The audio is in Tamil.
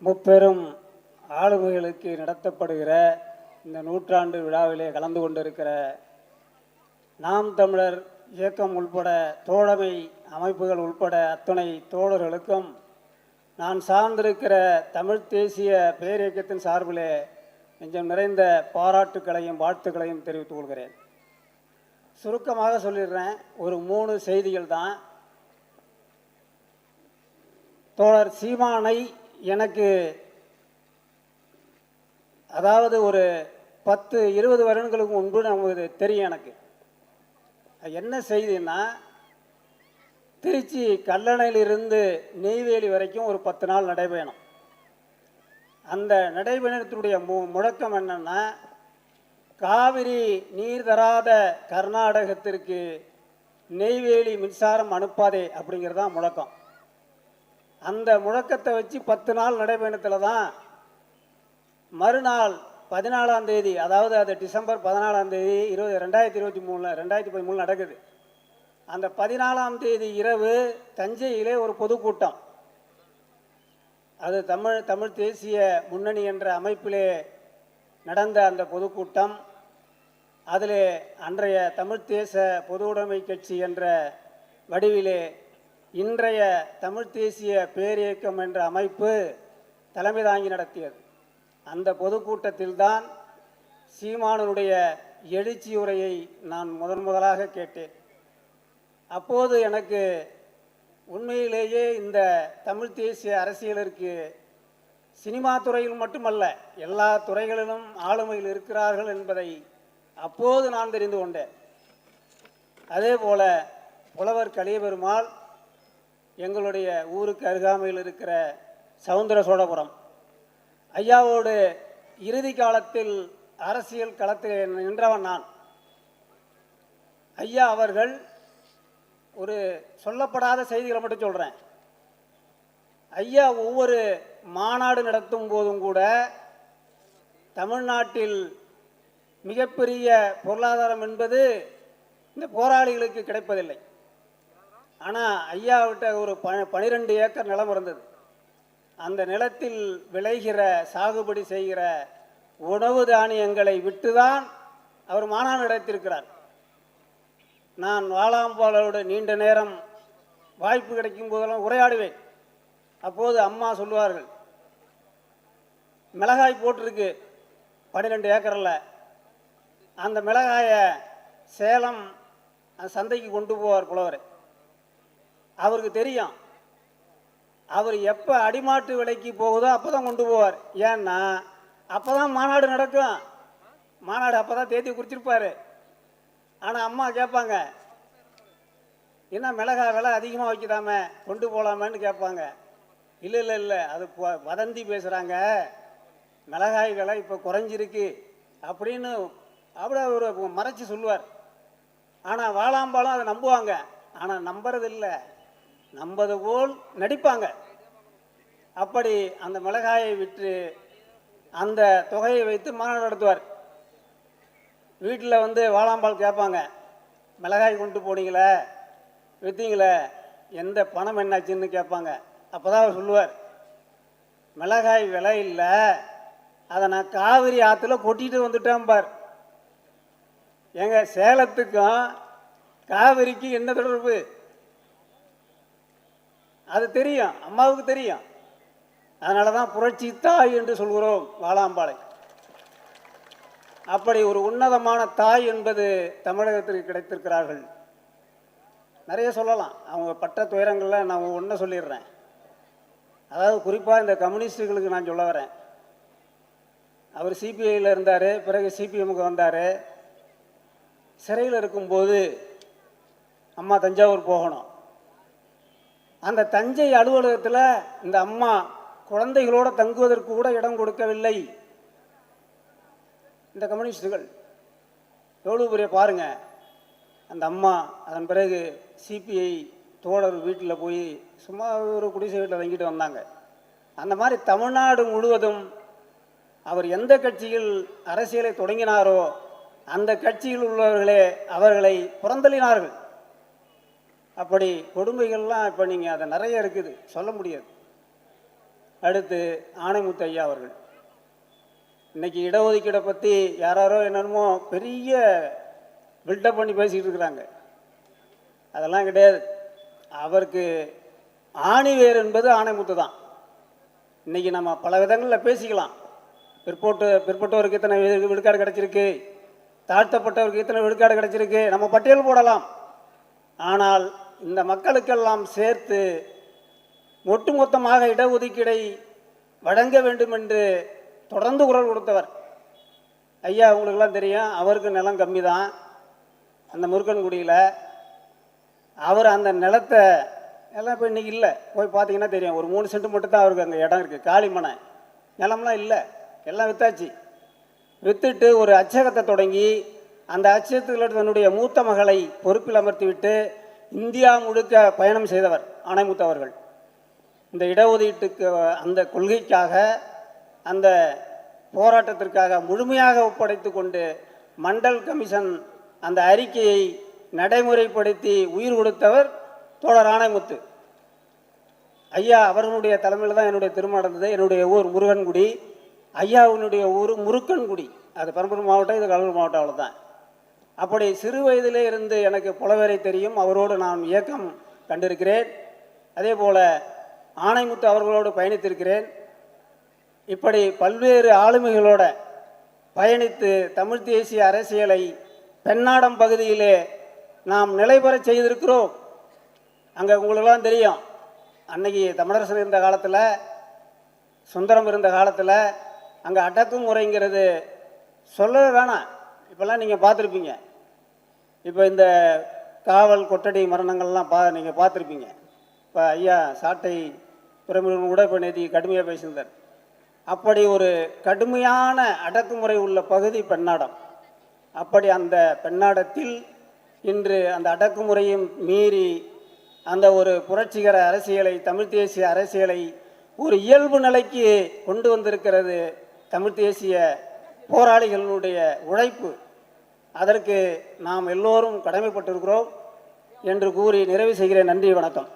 முப்பெரும் ஆளுமைகளுக்கு நடத்தப்படுகிற இந்த நூற்றாண்டு விழாவிலே கலந்து கொண்டிருக்கிற நாம் தமிழர் இயக்கம் உள்பட தோழமை அமைப்புகள் உள்பட அத்துணை தோழர்களுக்கும் நான் சார்ந்திருக்கிற தமிழ் தேசிய பேரியக்கத்தின் சார்பிலே நெஞ்சம் நிறைந்த பாராட்டுக்களையும் வாழ்த்துக்களையும் தெரிவித்துக் கொள்கிறேன். சுருக்கமாக சொல்லிடுறேன், ஒரு 3 செய்திகள் தான். தோழர் சீமானை எனக்கு அதாவது ஒரு 10-20 வருடங்களுக்கு முன்பு நமக்கு தெரியும். எனக்கு என்ன செய்தின்னா, திருச்சி கல்லணையிலிருந்து நெய்வேலி வரைக்கும் ஒரு 10 நாள் நடைபயணம். அந்த நடைபயணத்தினுடைய முழக்கம் என்னன்னா, காவிரி நீர் தராத கர்நாடகத்திற்கு நெய்வேலி மின்சாரம் அனுப்பாதே அப்படிங்கிறது தான் முழக்கம். அந்த முழக்கத்தை வச்சு 10 நாள் நடைபயணத்தில் தான் மறுநாள் 14ஆம் தேதி, அதாவது அது டிசம்பர் 14ஆம் தேதி 2013 நடக்குது. அந்த 14ஆம் தேதி இரவு தஞ்சையிலே ஒரு பொதுக்கூட்டம். அது தமிழ் தேசிய முன்னணி என்ற அமைப்பிலே நடந்த அந்த பொதுக்கூட்டம். அதிலே அன்றைய தமிழ் தேச பொதுவுடைமை கட்சி என்ற வடிவிலே இன்றைய தமிழ் தேசிய பேரியக்கம் என்ற அமைப்பு தலைமை தாங்கி நடத்தியது. அந்த பொதுக்கூட்டத்தில்தான் சீமானுடைய எழுச்சி உரையை நான் முதலாக கேட்டேன். அப்போது எனக்கு உண்மையிலேயே இந்த தமிழ் தேசிய அரசியலிற்கு சினிமா துறையில் மட்டுமல்ல, எல்லா துறைகளிலும் ஆளுமையில் இருக்கிறார்கள் என்பதை அப்போது நான் தெரிந்து கொண்டேன். அதே போல புலவர் கலியபெருமாள் எங்களுடைய ஊருக்கு அருகாமையில் இருக்கிற சவுந்தர சோழபுரம் ஐயாவோடு இறுதி காலத்தில் அரசியல் களத்தில் நின்றவன் நான். ஐயா அவர்கள் ஒரு சொல்லப்படாத செய்திகளை மட்டும் சொல்கிறேன். ஐயா ஒவ்வொரு மாநாடு நடத்தும் போதும் கூட தமிழ்நாட்டில் மிகப்பெரிய பொருளாதாரம் என்பது இந்த போராளிகளுக்கு கிடைப்பதில்லை. ஆனால் ஐயாவிட்ட ஒரு 12 ஏக்கர் நிலம் இருந்தது. அந்த நிலத்தில் விளைகிற சாகுபடி செய்கிற உணவு தானியங்களை விட்டுதான் அவர் மாநாடு நடத்தியிருக்கிறார். நான் வாழாம்பாளோடு நீண்ட நேரம் வாய்ப்பு கிடைக்கும் போதெல்லாம் உரையாடுவேன். அப்போது அம்மா சொல்லுவார்கள், மிளகாய் போட்டிருக்கு 12 ஏக்கரில், அந்த மிளகாயை சேலம் சந்தைக்கு கொண்டு போவார் புலவர். அவருக்கு தெரியும், அவர் எப்போ அடிமாட்டு விலைக்கு போகுதோ அப்போ தான் கொண்டு போவார். ஏன்னா அப்போ தான் மாநாடு நடக்கும். மாநாடு அப்போ தான் தேதி குறிச்சிருப்பார். ஆனால் அம்மா கேட்பாங்க, என்ன மிளகாய் விலை அதிகமாக வைக்கலாமே, கொண்டு போகலாமேன்னு கேட்பாங்க. இல்லை அது வதந்தி பேசுகிறாங்க, மிளகாய் விலை இப்போ குறைஞ்சிருக்கு அப்படின்னு அப்படி ஒரு மறைச்சி சொல்லுவார். ஆனால் வாழாம்பாலும் அதை நம்புவாங்க. ஆனால் நம்புறதில்லை, நம்பது போல் நடிப்பாங்க. அப்படி அந்த மிளகாயை விற்று அந்த தொகையை வைத்து மாநாடு நடத்துவார். வீட்டில் வந்து வாழாம்பால் கேட்பாங்க, மிளகாய் கொண்டு போனீங்களே, விற்றீங்களே, எந்த பணம் என்னாச்சுன்னு கேட்பாங்க. அப்போ தான் அவர் சொல்லுவார், மிளகாய் விலை இல்லை, அதை நான் காவிரி ஆற்றுல கொட்டிட்டு வந்துட்டேன் பார். எங்க சேலத்துக்கும் காவிரிக்கு என்ன தொடர்பு? அது தெரியும், அம்மாவுக்கு தெரியும். அதனால தான் புரட்சி தாய் என்று சொல்கிறோம் வாழாம்பாளை. அப்படி ஒரு உன்னதமான தாய் என்பது தமிழகத்திற்கு கிடைத்திருக்கிறார்கள். நிறைய சொல்லலாம், அவங்க பட்ட துயரங்களில் நான் ஒன்றை சொல்லிடுறேன். அதாவது குறிப்பாக இந்த கம்யூனிஸ்டுகளுக்கு நான் சொல்ல வரேன். அவர் சிபிஐயில் இருந்தார், பிறகு சிபிஎம்முக்கு வந்தார். சிறையில் இருக்கும்போது அம்மா தஞ்சாவூர் போகணும். அந்த தஞ்சை அலுவலகத்தில் இந்த அம்மா குழந்தைகளோடு தங்குவதற்கு கூட இடம் கொடுக்கவில்லை இந்த கம்யூனிஸ்டுகள். எவ்வளோ பெரிய பாருங்க அந்த அம்மா. அதன் பிறகு சிபிஐ தோழர் வீட்டில் போய் சும்மா ஒரு குடிசை வீட்டில் தங்கிட்டு வந்தாங்க. அந்த மாதிரி தமிழ்நாடு முழுவதும் அவர் எந்த கட்சியில் அரசியலை தொடங்கினாரோ அந்த கட்சியில் உள்ளவர்களே அவர்களை புறந்தள்ளினார்கள். அப்படி கொடுமைகள்லாம் இப்போ நீங்கள் அதை நிறைய இருக்குது, சொல்ல முடியாது. அடுத்து ஆணைமுத்து ஐயா அவர்கள். இன்னைக்கு இடஒதுக்கீடை பற்றி யாராரோ என்னென்னமோ பெரிய பில்டப் பண்ணி பேசிக்கிட்டு இருக்கிறாங்க. அதெல்லாம் கிடையாது. அவருக்கு ஆணிவேர் என்பது ஆணைமுத்து தான். இன்றைக்கி நம்ம பல விதங்களில் பேசிக்கலாம். பிற்பட்டோருக்கு இத்தனை விழுக்காடு கிடச்சிருக்கு, தாழ்த்தப்பட்டவருக்கு இத்தனை விழுக்காடு கிடச்சிருக்கு, நம்ம பட்டியல் போடலாம். ஆனால் இந்த மக்களுக்கெல்லாம் சேர்த்து ஒட்டுமொத்தமாக இடஒதுக்கீடை வழங்க வேண்டும் என்று தொடர்ந்து குரல் கொடுத்தவர் ஐயா. உங்களுக்கெல்லாம் தெரியும், அவருக்கு நிலம் கம்மி தான் அந்த முருக்கன்குடியில். அவர் அந்த நிலத்தை எல்லாம் இப்போ இன்றைக்கி இல்லை, போய் பார்த்தீங்கன்னா தெரியும். ஒரு 3 சென்ட் மட்டும் தான் அவருக்கு அங்கே இடம் இருக்குது, காளிமனை. நிலம்லாம் இல்லை, எல்லாம் வித்தாச்சு. விற்றுட்டு ஒரு அச்சகத்தை தொடங்கி அந்த அச்சகத்தில் தன்னுடைய மூத்த மகளை பொறுப்பில் அமர்த்திவிட்டு இந்தியா முழுக்க பயணம் செய்தவர் ஆணைமுத்து அவர்கள். இந்த இடஒதுக்கீட்டுக்கு அந்த கொள்கைக்காக அந்த போராட்டத்திற்காக முழுமையாக ஒப்படைத்து கொண்டு மண்டல் கமிஷன் அந்த அறிக்கையை நடைமுறைப்படுத்தி உயிர் கொடுத்தவர் தோழர் ஆணைமுத்து ஐயா. அவர்களுடைய தலைமையில் தான் என்னுடைய திருமணம் நடந்தது. என்னுடைய ஊர் முருகன்குடி, ஐயாவினுடைய ஊர் முருக்கன்குடி. அது பெரம்பலூர் மாவட்டம், இது கடலூர் மாவட்டம், அவ்வளோதான். அப்படி சிறு வயதிலே இருந்து எனக்கு புலவரை தெரியும். அவரோடு நான் இயக்கம் கண்டிருக்கிறேன். அதே போல் ஆணைமுத்து அவர்களோடு பயணித்திருக்கிறேன். இப்படி பல்வேறு ஆளுமைகளோட பயணித்து தமிழ் தேசிய அரசியலை பெண்ணாடம் பகுதியிலே நாம் நிலைபெற செய்திருக்கிறோம். அங்கே உங்களுக்கெல்லாம் தெரியும், அன்னைக்கு தமிழரசன் இருந்த காலத்தில், சுந்தரம் இருந்த காலத்தில் அங்கே அடக்குமுறைங்கிறது சொல்லவே வேணாம். இப்போல்லாம் நீங்கள் பார்த்துருப்பீங்க. இப்போ இந்த காவல் கொட்டடி மரணங்கள்லாம் நீங்கள் பார்த்துருப்பீங்க. இப்போ ஐயா சாட்டை துறைமுருகன் கூட இப்போ நேற்று கடுமையாக பேசியிருந்தார். அப்படி ஒரு கடுமையான அடக்குமுறை உள்ள பகுதி பெண்ணாடம். அப்படி அந்த பெண்ணாடத்தில் இன்று அந்த அடக்குமுறையும் மீறி அந்த ஒரு புரட்சிகர அரசியலை, தமிழ் தேசிய அரசியலை ஒரு இயல்பு நிலைக்கு கொண்டு வந்திருக்கிறது தமிழ் தேசிய போராளிகளுடைய உழைப்பு. அதற்கு நாம் எல்லோரும் கடமைப்பட்டிருக்கிறோம் என்று கூறி நிறைவு செய்கிறேன். நன்றி, வணக்கம்.